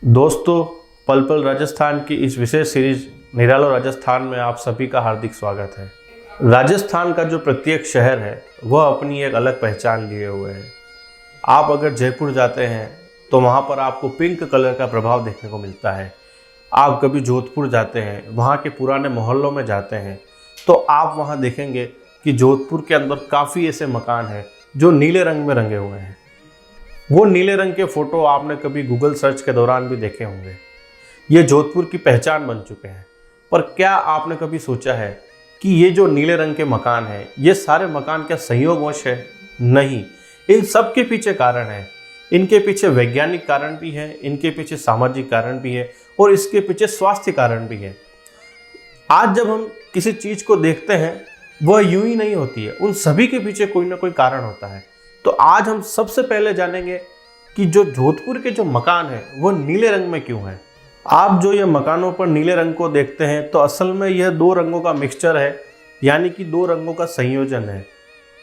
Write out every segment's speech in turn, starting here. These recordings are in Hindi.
दोस्तों, पल पल राजस्थान की इस विशेष सीरीज निरालो राजस्थान में आप सभी का हार्दिक स्वागत है। राजस्थान का जो प्रत्येक शहर है वह अपनी एक अलग पहचान लिए हुए है। आप अगर जयपुर जाते हैं तो वहाँ पर आपको पिंक कलर का प्रभाव देखने को मिलता है। आप कभी जोधपुर जाते हैं, वहाँ के पुराने मोहल्लों में जाते हैं तो आप वहाँ देखेंगे कि जोधपुर के अंदर काफ़ी ऐसे मकान हैं जो नीले रंग में रंगे हुए हैं। वो नीले रंग के फ़ोटो आपने कभी गूगल सर्च के दौरान भी देखे होंगे। ये जोधपुर की पहचान बन चुके हैं। पर क्या आपने कभी सोचा है कि ये जो नीले रंग के मकान हैं, ये सारे मकान क्या संयोगवश है? नहीं, इन सब के पीछे कारण है। इनके पीछे वैज्ञानिक कारण भी है, इनके पीछे सामाजिक कारण भी है और इसके पीछे स्वास्थ्य कारण भी है। आज जब हम किसी चीज़ को देखते हैं वह यूं ही नहीं होती है, उन सभी के पीछे कोई ना कोई कारण होता है। तो आज हम सबसे पहले जानेंगे कि जो जोधपुर के जो मकान हैं वो नीले रंग में क्यों हैं। आप जो ये मकानों पर नीले रंग को देखते हैं तो असल में यह दो रंगों का मिक्सचर है, यानी कि दो रंगों का संयोजन है।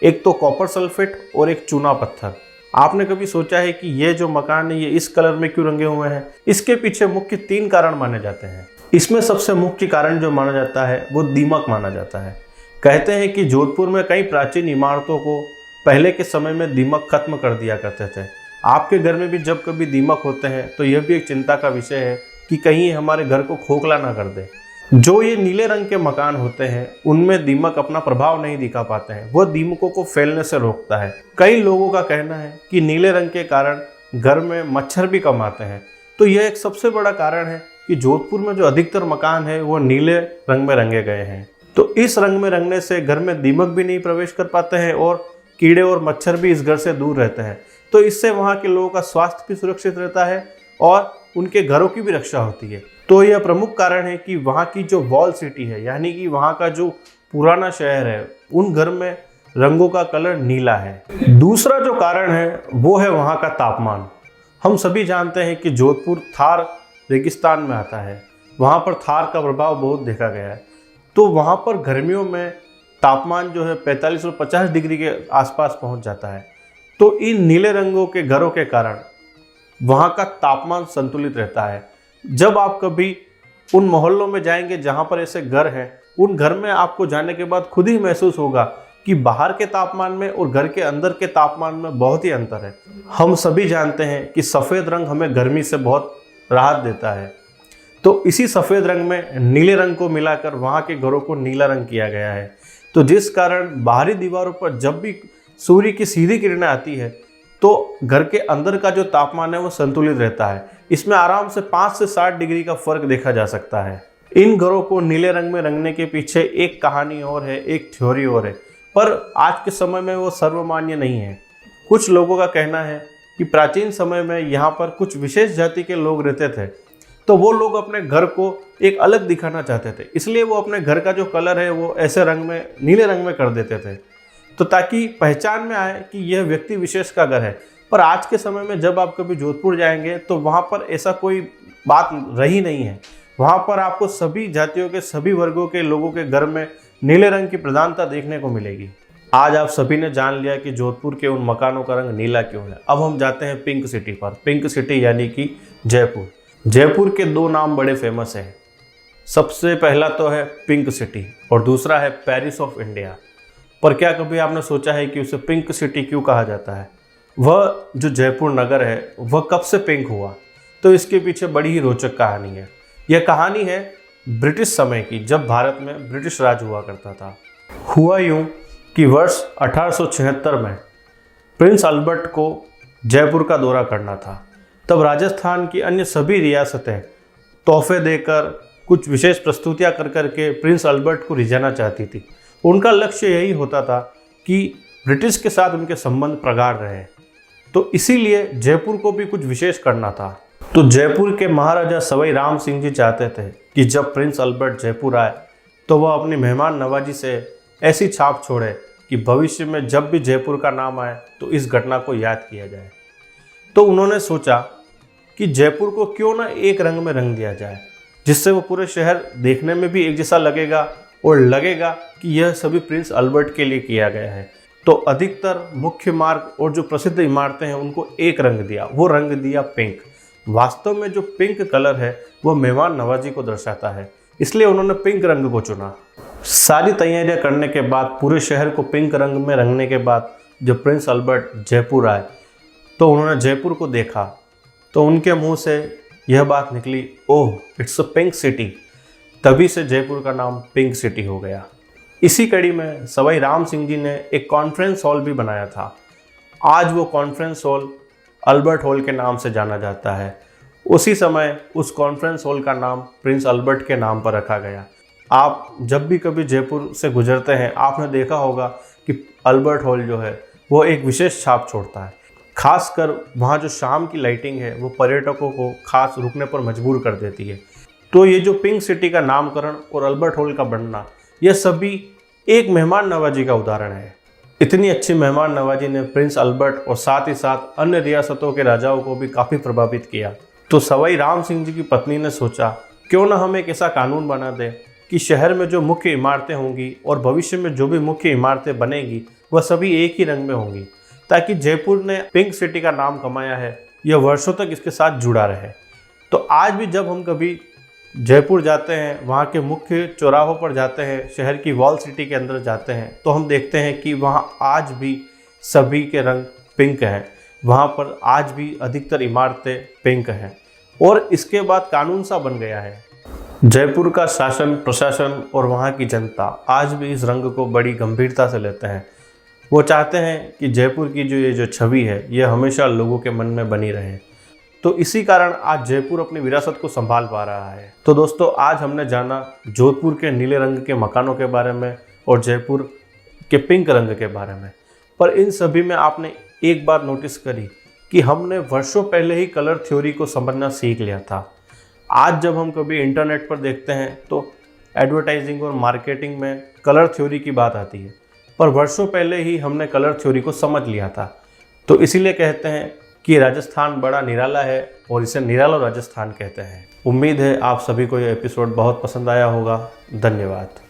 एक तो कॉपर सल्फेट और एक चूना पत्थर। आपने कभी सोचा है कि ये जो मकान है ये इस कलर में क्यों रंगे हुए हैं? इसके पीछे मुख्य 3 कारण माने जाते हैं। इसमें सबसे मुख्य कारण जो माना जाता है वो दीमक माना जाता है। कहते हैं कि जोधपुर में कई प्राचीन इमारतों को पहले के समय में दीमक खत्म कर दिया करते थे। आपके घर में भी जब कभी दीमक होते हैं तो यह भी एक चिंता का विषय है कि कहीं हमारे घर को खोखला ना कर दे। जो ये नीले रंग के मकान होते हैं उनमें दीमक अपना प्रभाव नहीं दिखा पाते हैं, वो दीमकों को फैलने से रोकता है। कई लोगों का कहना है कि नीले रंग के कारण घर में मच्छर भी कम आते हैं। तो यह एक सबसे बड़ा कारण है कि जोधपुर में जो अधिकतर मकान है वो नीले रंग में रंगे गए हैं। तो इस रंग में रंगने से घर में दीमक भी नहीं प्रवेश कर पाते हैं और कीड़े और मच्छर भी इस घर से दूर रहते हैं। तो इससे वहाँ के लोगों का स्वास्थ्य भी सुरक्षित रहता है और उनके घरों की भी रक्षा होती है। तो यह प्रमुख कारण है कि वहाँ की जो वॉल सिटी है, यानी कि वहाँ का जो पुराना शहर है, उन घर में रंगों का कलर नीला है। दूसरा जो कारण है वो है वहाँ का तापमान। हम सभी जानते हैं कि जोधपुर थार रेगिस्तान में आता है। वहाँ पर थार का प्रभाव बहुत देखा गया है। तो वहाँ पर गर्मियों में तापमान जो है 45 और 50 डिग्री के आसपास पहुँच जाता है। तो इन नीले रंगों के घरों के कारण वहाँ का तापमान संतुलित रहता है। जब आप कभी उन मोहल्लों में जाएंगे जहाँ पर ऐसे घर हैं, उन घर में आपको जाने के बाद खुद ही महसूस होगा कि बाहर के तापमान में और घर के अंदर के तापमान में बहुत ही अंतर है। हम सभी जानते हैं कि सफ़ेद रंग हमें गर्मी से बहुत राहत देता है। तो इसी सफ़ेद रंग में नीले रंग को मिलाकर वहाँ के घरों को नीला रंग किया गया है। तो जिस कारण बाहरी दीवारों पर जब भी सूर्य की सीधी किरणें आती है तो घर के अंदर का जो तापमान है वो संतुलित रहता है। इसमें आराम से 5 से 60 डिग्री का फर्क देखा जा सकता है। इन घरों को नीले रंग में रंगने के पीछे एक कहानी और है, एक थ्योरी और है, पर आज के समय में वो सर्वमान्य नहीं है। कुछ लोगों का कहना है कि प्राचीन समय में यहाँ पर कुछ विशेष जाति के लोग रहते थे, तो वो लोग अपने घर को एक अलग दिखाना चाहते थे, इसलिए वो अपने घर का जो कलर है वो ऐसे रंग में, नीले रंग में कर देते थे, तो ताकि पहचान में आए कि यह व्यक्ति विशेष का घर है। पर आज के समय में जब आप कभी जोधपुर जाएंगे तो वहाँ पर ऐसा कोई बात रही नहीं है। वहाँ पर आपको सभी जातियों के, सभी वर्गों के लोगों के घर में नीले रंग की प्रधानता देखने को मिलेगी। आज आप सभी ने जान लिया कि जोधपुर के उन मकानों का रंग नीला क्यों है। अब हम जाते हैं पिंक सिटी पर। पिंक सिटी यानी कि जयपुर। जयपुर के 2 नाम बड़े फेमस हैं। सबसे पहला तो है पिंक सिटी और दूसरा है पेरिस ऑफ इंडिया। पर क्या कभी आपने सोचा है कि उसे पिंक सिटी क्यों कहा जाता है? वह जो जयपुर नगर है वह कब से पिंक हुआ? तो इसके पीछे बड़ी ही रोचक कहानी है। यह कहानी है ब्रिटिश समय की, जब भारत में ब्रिटिश राज हुआ करता था। हुआ यूँ कि वर्ष 1876 में प्रिंस अल्बर्ट को जयपुर का दौरा करना था। तब राजस्थान की अन्य सभी रियासतें तोहफे देकर, कुछ विशेष प्रस्तुतियाँ कर करके प्रिंस अल्बर्ट को रिझाना चाहती थी। उनका लक्ष्य यही होता था कि ब्रिटिश के साथ उनके संबंध प्रगाढ़ रहे। तो इसीलिए जयपुर को भी कुछ विशेष करना था। तो जयपुर के महाराजा सवाई राम सिंह जी चाहते थे कि जब प्रिंस अल्बर्ट जयपुर आए तो वह अपनी मेहमान नवाजी से ऐसी छाप छोड़े कि भविष्य में जब भी जयपुर का नाम आए तो इस घटना को याद किया जाए। तो उन्होंने सोचा कि जयपुर को क्यों ना एक रंग में रंग दिया जाए, जिससे वो पूरे शहर देखने में भी एक जैसा लगेगा और लगेगा कि यह सभी प्रिंस अल्बर्ट के लिए किया गया है। तो अधिकतर मुख्य मार्ग और जो प्रसिद्ध इमारतें हैं उनको एक रंग दिया, वो रंग दिया पिंक। वास्तव में जो पिंक कलर है वो मेहमान नवाजी को दर्शाता है, इसलिए उन्होंने पिंक रंग को चुना। सारी तैयारियां करने के बाद, पूरे शहर को पिंक रंग में रंगने के बाद जब प्रिंस अल्बर्ट जयपुर आए तो उन्होंने जयपुर को देखा तो उनके मुंह से यह बात निकली, oh it's a pink city. तभी से जयपुर का नाम पिंक सिटी हो गया। इसी कड़ी में सवाई राम सिंह जी ने एक कॉन्फ्रेंस हॉल भी बनाया था। आज वो कॉन्फ्रेंस हॉल अल्बर्ट हॉल के नाम से जाना जाता है। उसी समय उस कॉन्फ्रेंस हॉल का नाम प्रिंस अल्बर्ट के नाम पर रखा गया। आप जब भी कभी जयपुर से गुजरते हैं, आपने देखा होगा कि अल्बर्ट हॉल जो है वो एक विशेष छाप छोड़ता है। खासकर वहाँ जो शाम की लाइटिंग है वो पर्यटकों को खास रुकने पर मजबूर कर देती है। तो ये जो पिंक सिटी का नामकरण और अल्बर्ट हॉल का बनना, यह सभी एक मेहमान नवाजी का उदाहरण है। इतनी अच्छी मेहमान नवाजी ने प्रिंस अल्बर्ट और साथ ही साथ अन्य रियासतों के राजाओं को भी काफ़ी प्रभावित किया। तो सवाई राम सिंह जी की पत्नी ने सोचा, क्यों ना हम एक ऐसा कानून बना दें कि शहर में जो मुख्य इमारतें होंगी और भविष्य में जो भी मुख्य इमारतें बनेगी वह सभी एक ही रंग में होंगी, ताकि जयपुर ने पिंक सिटी का नाम कमाया है यह वर्षों तक इसके साथ जुड़ा रहे। तो आज भी जब हम कभी जयपुर जाते हैं, वहाँ के मुख्य चौराहों पर जाते हैं, शहर की वॉल सिटी के अंदर जाते हैं, तो हम देखते हैं कि वहाँ आज भी सभी के रंग पिंक हैं। वहाँ पर आज भी अधिकतर इमारतें पिंक हैं और इसके बाद कानून सा बन गया है। जयपुर का शासन प्रशासन और वहाँ की जनता आज भी इस रंग को बड़ी गंभीरता से लेते हैं। वो चाहते हैं कि जयपुर की जो छवि है ये हमेशा लोगों के मन में बनी रहे। तो इसी कारण आज जयपुर अपनी विरासत को संभाल पा रहा है। तो दोस्तों, आज हमने जाना जोधपुर के नीले रंग के मकानों के बारे में और जयपुर के पिंक रंग के बारे में। पर इन सभी में आपने एक बात नोटिस करी कि हमने वर्षों पहले ही कलर थ्योरी को समझना सीख लिया था। आज जब हम कभी इंटरनेट पर देखते हैं तो एडवर्टाइजिंग और मार्केटिंग में कलर थ्योरी की बात आती है, पर वर्षों पहले ही हमने कलर थ्योरी को समझ लिया था। तो इसीलिए कहते हैं कि राजस्थान बड़ा निराला है और इसे निराला राजस्थान कहते हैं। उम्मीद है आप सभी को यह एपिसोड बहुत पसंद आया होगा। धन्यवाद।